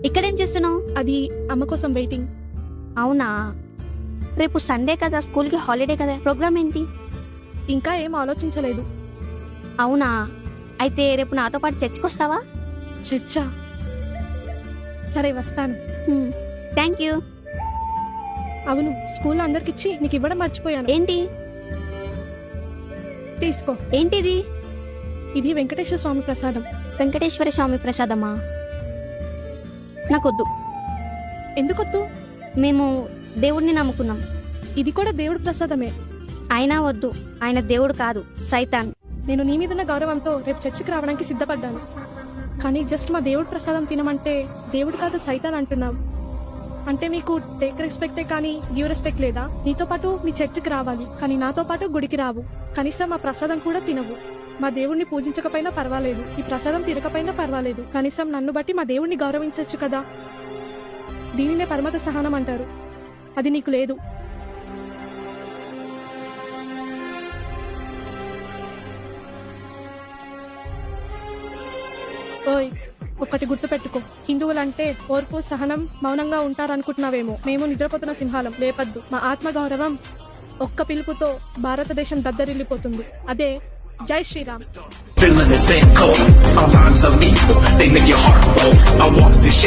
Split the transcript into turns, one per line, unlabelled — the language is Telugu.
ఇక్కడేం చేస్తున్నావు?
అది అమ్మ కోసం వెయిటింగ్.
అవునా, రేపు సండే కదా, స్కూల్కి హాలిడే కదా, ప్రోగ్రామ్ ఏంటి?
ఇంకా ఏం ఆలోచించలేదు.
అవునా, అయితే రేపు నాతో పాటు చర్చ్కొస్తావా?
చర్చా? సరే వస్తాను.
Thank you.
అవును, స్కూల్లో అందరికిచ్చి నీకు ఇవ్వడం మర్చిపోయాను.
ఏంటి?
తీసుకో.
ఏంటిది?
ఇది వెంకటేశ్వర స్వామి ప్రసాదం.
వెంకటేశ్వర స్వామి ప్రసాదమా? నాకొద్దు.
ఎందుకొద్దు?
మేము దేవుడిని నమ్ముకున్నాం.
ఇది కూడా దేవుడి ప్రసాదమే.
అయినా వద్దు, ఆయన దేవుడు కాదు, సైతాన్.
నేను నీ మీదున్న గౌరవంతో రేపు చర్చికి రావడానికి సిద్ధపడ్డాను. కానీ జస్ట్ మా దేవుడి ప్రసాదం తినమంటే దేవుడు కాదు సైతాన్ అంటున్నావు. అంటే మీకు టేక్ రెస్పెక్టే కానీ గివ్ రెస్పెక్ట్ లేదా? నీతో పాటు మీ చర్చికి రావాలి, కానీ నాతో పాటు గుడికి రావు. కనీసం మా ప్రసాదం కూడా తినవు. మా దేవుణ్ణి పూజించకపోయినా పర్వాలేదు, ఈ ప్రసాదం తినకపోయినా పర్వాలేదు, కనీసం నన్ను బట్టి మా దేవుణ్ణి గౌరవించవచ్చు కదా. దీనినే పరమత సహనం అంటారు. అది నీకు లేదు. ఓయ్, ఒక్కటి గుర్తుపెట్టుకో, హిందువులంటే ఓర్పు సహనం మౌనంగా ఉంటారనుకుంటున్నావేమో. మేము నిద్రపోతున్న సింహాలం, లేపద్దు. మా ఆత్మగౌరవం ఒక్క పిలుపుతో భారతదేశం దద్దరిల్లిపోతుంది. అదే జై Sriram.
Feeling the same cold, our times are lethal, they make your heart blow. I walk this shit.